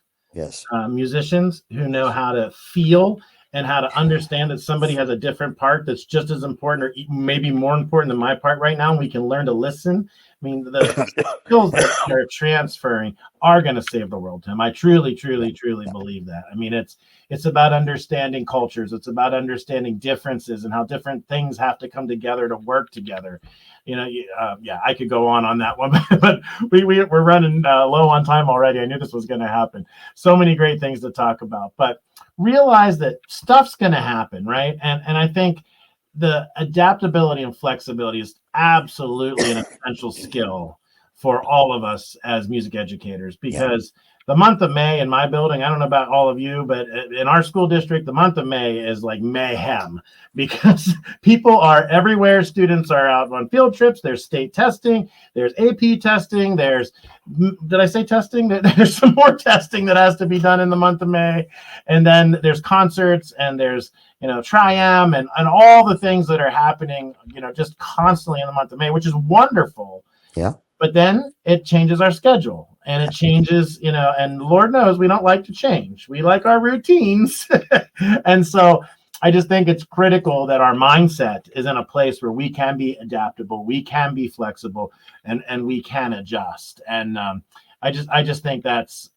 musicians who know how to feel and how to understand that somebody has a different part that's just as important or maybe more important than my part right now, and we can learn to listen. The skills that are transferring are going to save the world, Tim. I truly believe that. It's about understanding cultures. It's about understanding differences and how different things have to come together to work together. I could go on that one, but we're running low on time already. I knew this was going to happen. So many great things to talk about, but realize that stuff's going to happen, right? And I think the adaptability and flexibility is absolutely an essential skill for all of us as music educators, because the month of May in my building, I don't know about all of you, but in our school district, the month of May is like mayhem because people are everywhere. Students are out on field trips. There's state testing. There's AP testing. Did I say testing? There's some more testing that has to be done in the month of May. And then there's concerts and there's, Tri-Am and all the things that are happening, just constantly in the month of May, which is wonderful. Yeah. But then it changes our schedule and it changes, and Lord knows we don't like to change. We like our routines. And so I just think it's critical that our mindset is in a place where we can be adaptable, we can be flexible, and we can adjust. And I just think that's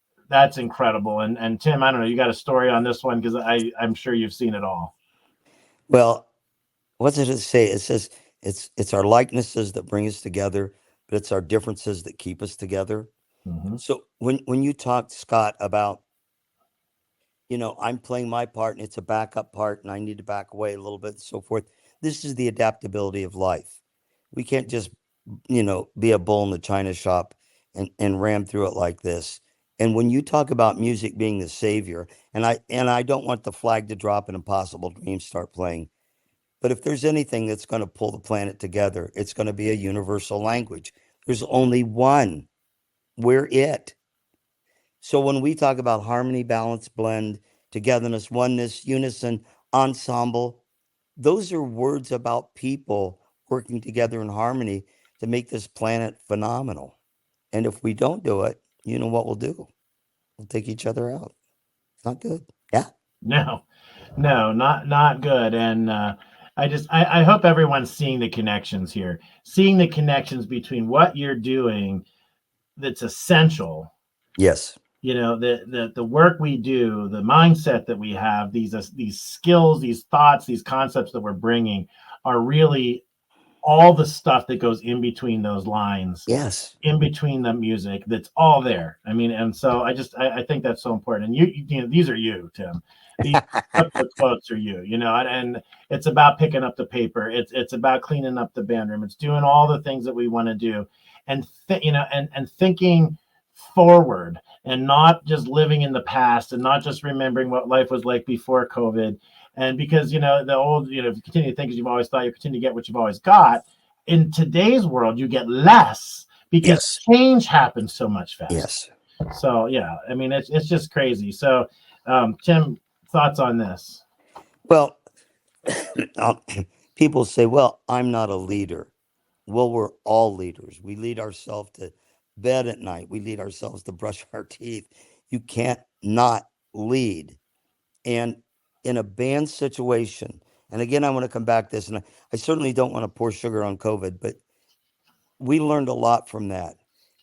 incredible. And Tim, I don't know, you got a story on this one because I'm sure you've seen it all. Well, what does it say? It says it's our likenesses that bring us together, but it's our differences that keep us together. Mm-hmm. So when you talked, Scott, about, I'm playing my part and it's a backup part and I need to back away a little bit and so forth. This is the adaptability of life. We can't just, be a bull in the china shop and ram through it like this. And when you talk about music being the savior, and I don't want the flag to drop and Impossible Dreams start playing, but if there's anything that's going to pull the planet together, it's going to be a universal language. There's only one. We're it. So when we talk about harmony, balance, blend, togetherness, oneness, unison, ensemble, those are words about people working together in harmony to make this planet phenomenal. And if we don't do it, you know what we'll do? We'll take each other out. It's not good. Yeah. No, no, not good. And I hope everyone's seeing the connections here, seeing the connections between what you're doing that's essential. Yes. The work we do, the mindset that we have, these skills, these thoughts, these concepts that we're bringing are really all the stuff that goes in between those lines, Yes. in between the music, that's all there. I mean, and so I think that's so important. And these are you, Tim. These quotes are you, and it's about picking up the paper. It's about cleaning up the band room. It's doing all the things that we want to do, and and thinking forward, and not just living in the past, and not just remembering what life was like before COVID. And because the old, if you continue to think as you've always thought, you continue to get what you've always got. In today's world, you get less because Yes. change happens so much faster. Yes. So yeah, I mean it's just crazy. So Tim, thoughts on this? Well, people say, well, I'm not a leader. Well, we're all leaders. We lead ourselves to bed at night. We lead ourselves to brush our teeth. You can't not lead. And in a band situation, and again, I want to come back to this, and I certainly don't want to pour sugar on COVID, but we learned a lot from that.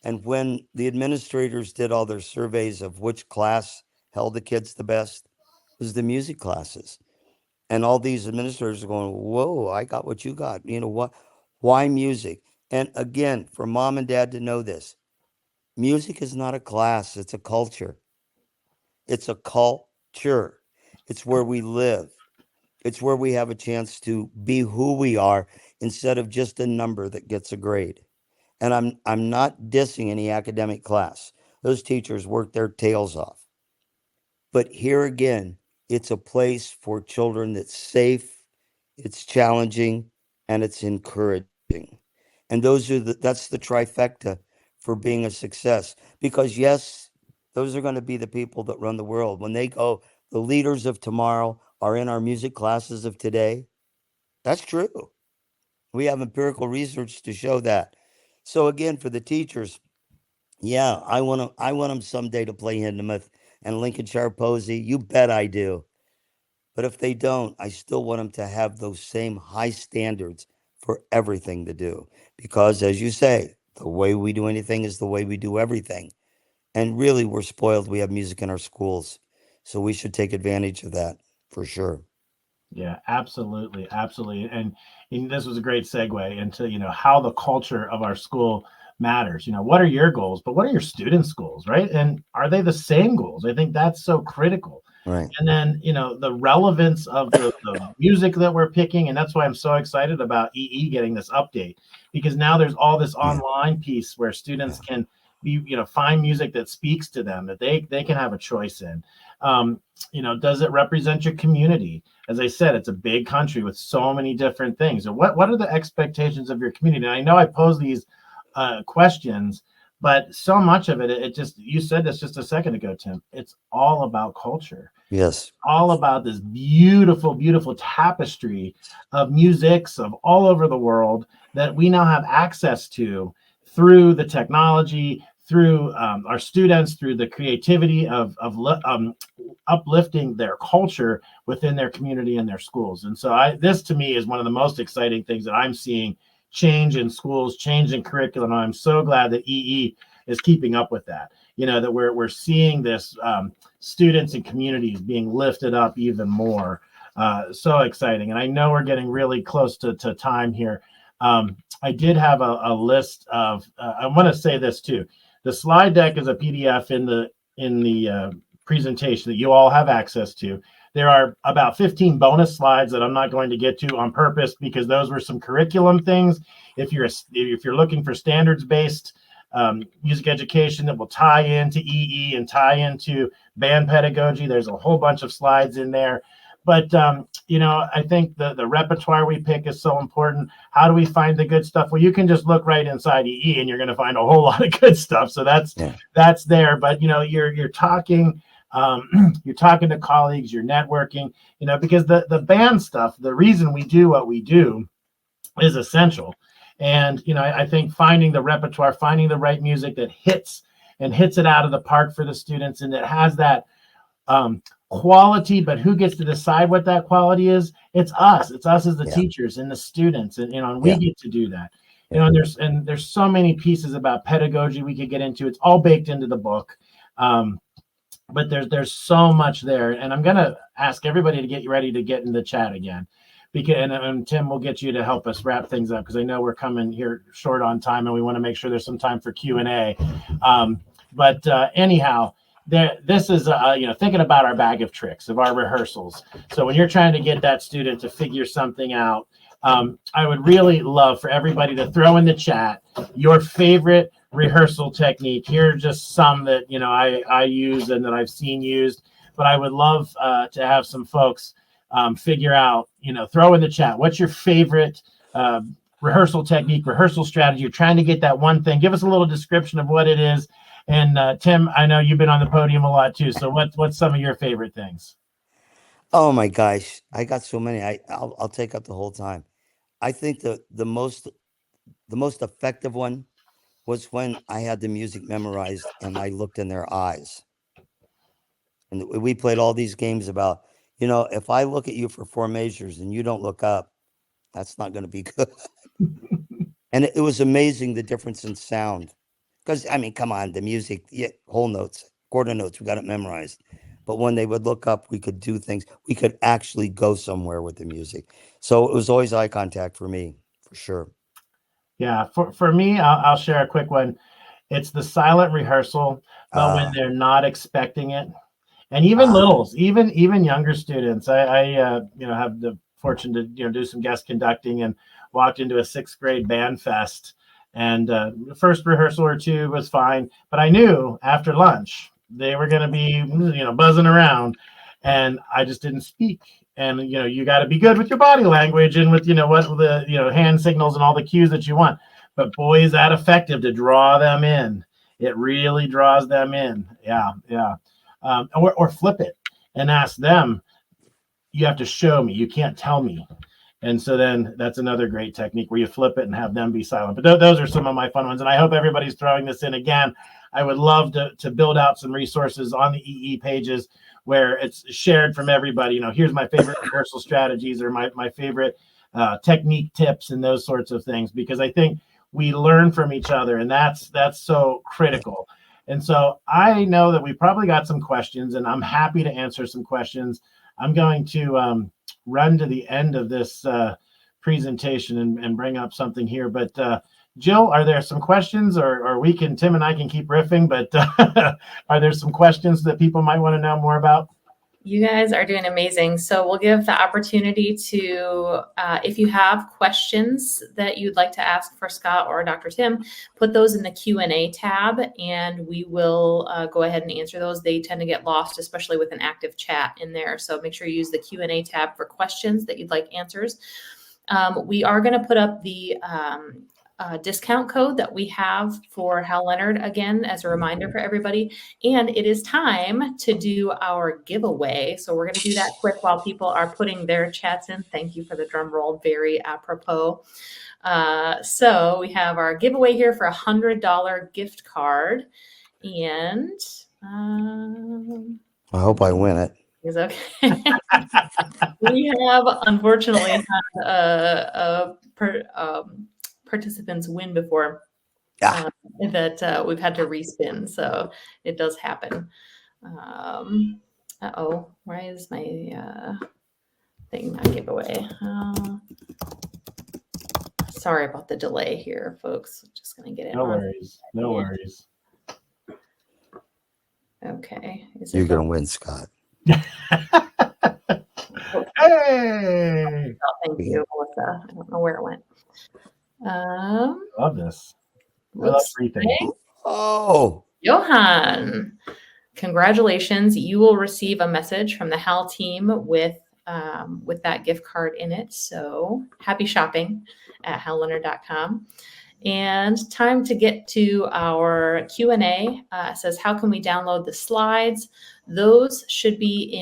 And when the administrators did all their surveys of which class held the kids the best, it was the music classes. And all these administrators are going, whoa, I got what you got. You know what? Why music? And again, for mom and dad to know this, music is not a class, it's a culture. It's a culture. It's where we live. It's where we have a chance to be who we are instead of just a number that gets a grade. And I'm not dissing any academic class. Those teachers work their tails off. But here again, it's a place for children that's safe, it's challenging, and it's encouraging. And that's the trifecta for being a success. Because yes, those are going to be the people that run the world. When they go, the leaders of tomorrow are in our music classes of today. That's true. We have empirical research to show that. So again, for the teachers, yeah, I want them someday to play Hindemith and Lincolnshire Posey. You bet I do. But if they don't, I still want them to have those same high standards for everything to do. Because as you say, the way we do anything is the way we do everything. And really, we're spoiled. We have music in our schools. So we should take advantage of that for sure. Yeah, absolutely, absolutely. And this was a great segue into how the culture of our school matters. What are your goals, but what are your students' goals, right? And are they the same goals? I think that's so critical. Right. And then the relevance of the music that we're picking, and that's why I'm so excited about EE getting this update, because now there's all this online piece where students can be find music that speaks to them, that they can have a choice in. Does it represent your community? As I said, it's a big country with so many different things. So what are the expectations of your community? And I know I pose these questions, but so much of it just, you said this just a second ago, Tim, it's all about culture. Yes. All about this beautiful, beautiful tapestry of musics of all over the world that we now have access to through the technology, through our students, through the creativity of uplifting their culture within their community and their schools. And so this to me is one of the most exciting things that I'm seeing change in schools, change in curriculum. And I'm so glad that EE is keeping up with that. That we're seeing this students and communities being lifted up even more. So exciting. And I know we're getting really close to time here. I did have a list of, I want to say this too. The slide deck is a PDF in the presentation that you all have access to. There are about 15 bonus slides that I'm not going to get to on purpose because those were some curriculum things. If you're looking for standards-based music education that will tie into EE and tie into band pedagogy, there's a whole bunch of slides in there. But, I think the repertoire we pick is so important. How do we find the good stuff? Well, you can just look right inside EE and you're going to find a whole lot of good stuff. So that's there. But, you're talking, you're talking to colleagues, you're networking, because the band stuff, the reason we do what we do is essential. And, I think finding the repertoire, finding the right music that hits it out of the park for the students and that has that quality, but who gets to decide what that quality is? It's us. It's us as the teachers and the students, and we get to do that. And there's so many pieces about pedagogy we could get into. It's all baked into the book, but there's so much there. And I'm gonna ask everybody to get ready to get in the chat again, because and Tim will get you to help us wrap things up because I know we're coming here short on time, and we want to make sure there's some time for Q&A. But anyhow. This is, thinking about our bag of tricks of our rehearsals. So when you're trying to get that student to figure something out, I would really love for everybody to throw in the chat your favorite rehearsal technique. Here are just some that, I use and that I've seen used, but I would love to have some folks figure out, throw in the chat. What's your favorite rehearsal technique, rehearsal strategy? You're trying to get that one thing. Give us a little description of what it is. And Tim, I know you've been on the podium a lot too. So what's some of your favorite things? Oh my gosh, I got so many. I'll take up the whole time. I think the most effective one was when I had the music memorized and I looked in their eyes. And we played all these games about, if I look at you for 4 measures and you don't look up, that's not going to be good. And it was amazing the difference in sound. Because, come on, the music, whole notes, quarter notes, we got it memorized. But when they would look up, we could do things. We could actually go somewhere with the music. So it was always eye contact for me, for sure. Yeah, for me, I'll share a quick one. It's the silent rehearsal, but when they're not expecting it. And even littles, even younger students. I have the fortune to, do some guest conducting and walked into a 6th grade band fest. And the first rehearsal or two was fine, but I knew after lunch they were going to be, buzzing around, and I just didn't speak. And you got to be good with your body language and with what the hand signals and all the cues that you want. But boy, is that effective to draw them in. It really draws them in. Yeah. Or flip it and ask them. You have to show me. You can't tell me. And so then that's another great technique where you flip it and have them be silent. But those are some of my fun ones. And I hope everybody's throwing this in again. I would love to build out some resources on the EE pages where it's shared from everybody. Here's my favorite rehearsal strategies or my favorite technique tips and those sorts of things, because I think we learn from each other, and that's so critical. And so I know that we probably got some questions, and I'm happy to answer some questions. I'm going to run to the end of this presentation and bring up something here. But Jill, are there some questions, or Tim and I can keep riffing, but are there some questions that people might want to know more about? You guys are doing amazing. So we'll give the opportunity to, if you have questions that you'd like to ask for Scott or Dr. Tim, put those in the Q&A tab, and we will go ahead and answer those. They tend to get lost, especially with an active chat in there. So make sure you use the Q&A tab for questions that you'd like answers. We are going to put up the discount code that we have for Hal Leonard, again, as a reminder for everybody. And it is time to do our giveaway. So we're going to do that quick while people are putting their chats in. Thank you for the drum roll. Very apropos. So we have our giveaway here for $100 gift card. And I hope I win it. is okay. We have unfortunately had participants win before that we've had to respin, so it does happen. Uh-oh, why is my thing not giveaway? Sorry about the delay here, folks. Just gonna get it. No worries. No worries. Okay. You're gonna win, Scott. Hey! Oh, thank you, Melissa. I don't know where it went. Love this. I love everything. Oh, Johan, congratulations. You will receive a message from the HAL team with that gift card in it. So happy shopping at halleonard.com. And time to get to our Q&A. Says, how can we download the slides? Those should be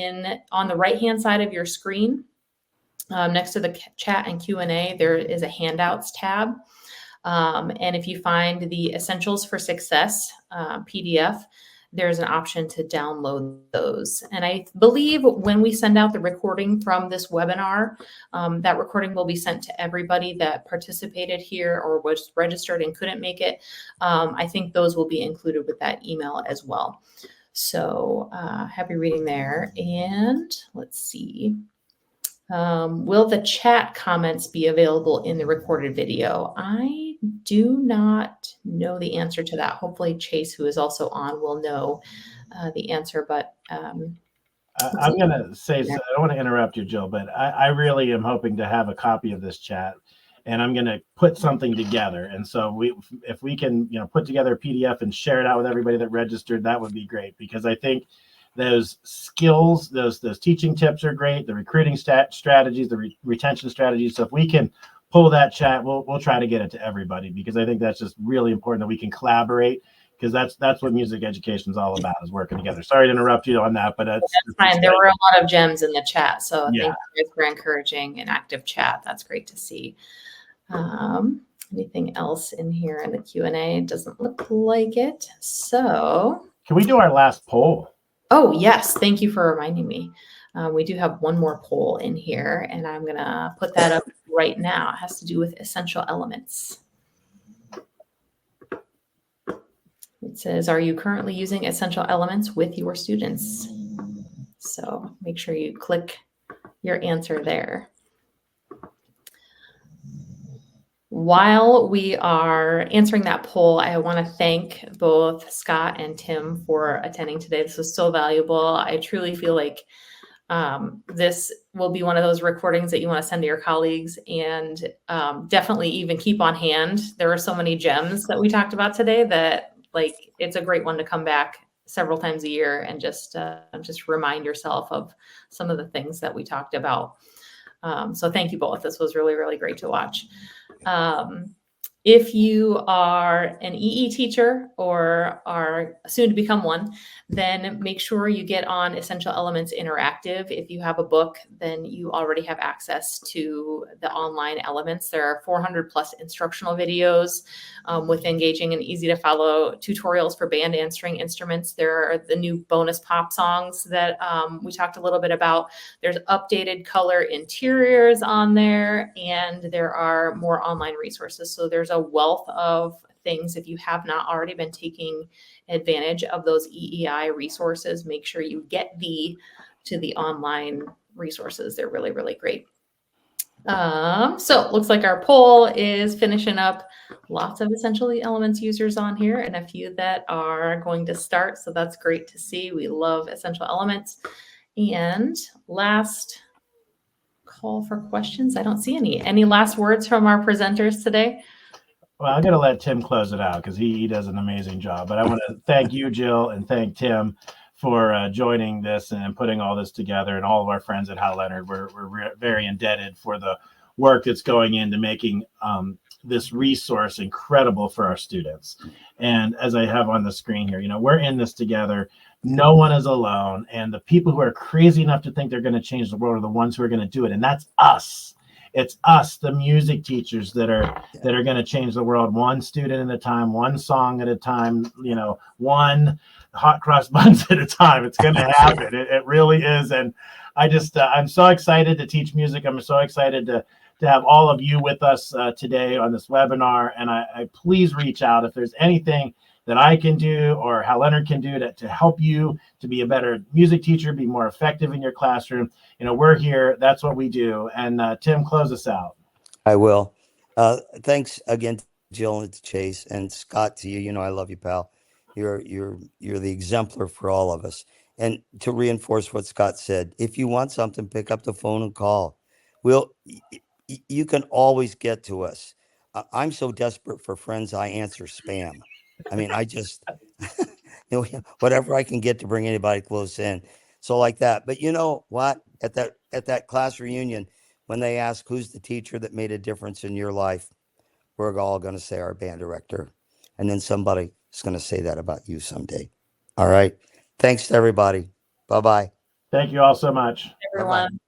on the right-hand side of your screen. Next to the chat and Q&A, there is a handouts tab. And if you find the Essentials for Success PDF, there's an option to download those. And I believe when we send out the recording from this webinar, that recording will be sent to everybody that participated here or was registered and couldn't make it. I think those will be included with that email as well. So happy reading there. And let's see. Will the chat comments be available in the recorded video? I do not know the answer to that. Hopefully Chase, who is also on, will know the answer, but I'm going to say, so I don't want to interrupt you, Jill, but I really am hoping to have a copy of this chat, and I'm going to put something together. And so if we can, put together a PDF and share it out with everybody that registered, that would be great, because I think those skills, those teaching tips are great. The recruiting strategies, the retention strategies. So if we can pull that chat, we'll try to get it to everybody, because I think that's just really important that we can collaborate, because that's what music education is all about, is working together. Sorry to interrupt you on that, but that's fine. There were a lot of gems in the chat, so Yeah. thank you for encouraging an active chat. That's great to see. Anything else in here in the Q&A? Doesn't look like it. So can we do our last poll? Oh, yes. Thank you for reminding me. We do have one more poll in here, and I'm going to put that up right now. It has to do with essential elements. It says, are you currently using essential elements with your students? So make sure you click your answer there. While we are answering that poll, I want to thank both Scott and Tim for attending today. This was so valuable. I truly feel like this will be one of those recordings that you want to send to your colleagues, and definitely even keep on hand. There are so many gems that we talked about today that it's a great one to come back several times a year and just remind yourself of some of the things that we talked about. So thank you both. This was really, really great to watch. If you are an EE teacher or are soon to become one, then make sure you get on Essential Elements Interactive. If you have a book, then you already have access to the online elements. There are 400 plus instructional videos with engaging and easy to follow tutorials for band and string instruments. There are the new bonus pop songs that we talked a little bit about. There's updated color interiors on there, and there are more online resources. So there's a wealth of things. If you have not already been taking advantage of those EEI resources, make sure you get to the online resources. They're really, really great. So it looks like our poll is finishing up. Lots of Essential Elements users on here and a few that are going to start. So that's great to see. We love Essential Elements. And last call for questions. I don't see any. Any last words from our presenters today? Well, I'm going to let Tim close it out because he does an amazing job. But I want to thank you, Jill, and thank Tim for joining this and putting all this together, and all of our friends at Hal Leonard. We're very indebted for the work that's going into making this resource incredible for our students. And as I have on the screen here, we're in this together. No one is alone. And the people who are crazy enough to think they're going to change the world are the ones who are going to do it. And that's us. It's us, the music teachers, that are going to change the world one student at a time, one song at a time, one hot cross buns at a time. It's going to happen. It really is. And I just, I'm so excited to teach music. I'm so excited to have all of you with us today on this webinar. And I please reach out if there's anything that I can do or how Leonard can do to help you to be a better music teacher, be more effective in your classroom. We're here. That's what we do. And Tim, close us out. I will. Thanks again, Jill and Chase, and Scott, to you. I love you, pal. You're the exemplar for all of us. And to reinforce what Scott said, if you want something, pick up the phone and call. You can always get to us. I'm so desperate for friends, I answer spam. I mean, I just, whatever I can get to bring anybody close in. So like that. But you know what? At that class reunion, when they ask who's the teacher that made a difference in your life, we're all going to say our band director. And then somebody is going to say that about you someday. All right. Thanks to everybody. Bye-bye. Thank you all so much. Everyone. Bye-bye.